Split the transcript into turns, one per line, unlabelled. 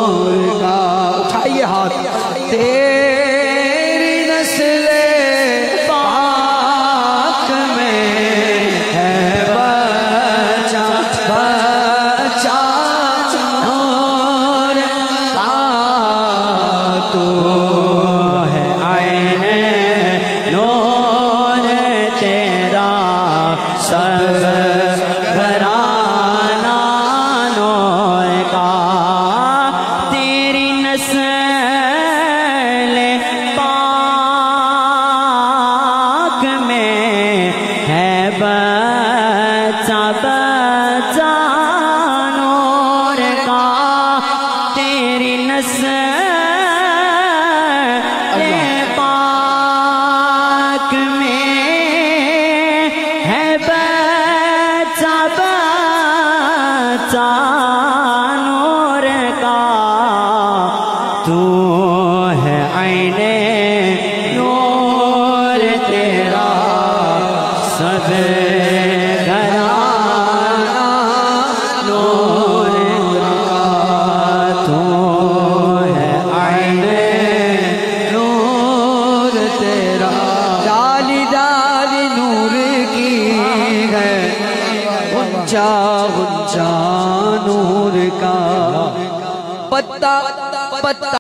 نور کا اٹھائیے ہاتھ تیری نسل پاک میں ہے بچا بچا نور کا تو ہے عین نور تیرا سب گھرانہ نور کا تیری نسل پاک میں ہے بچا بچا نور کا تیری نسل پاک میں ہے بچا بچا نور کا تو ہے عین نور تیرا سب گھرانہ نور کا تو ہے عین نور تیرا ڈالی ڈالی نور کی ہے غنچہ غنچہ نور کا پتا پتا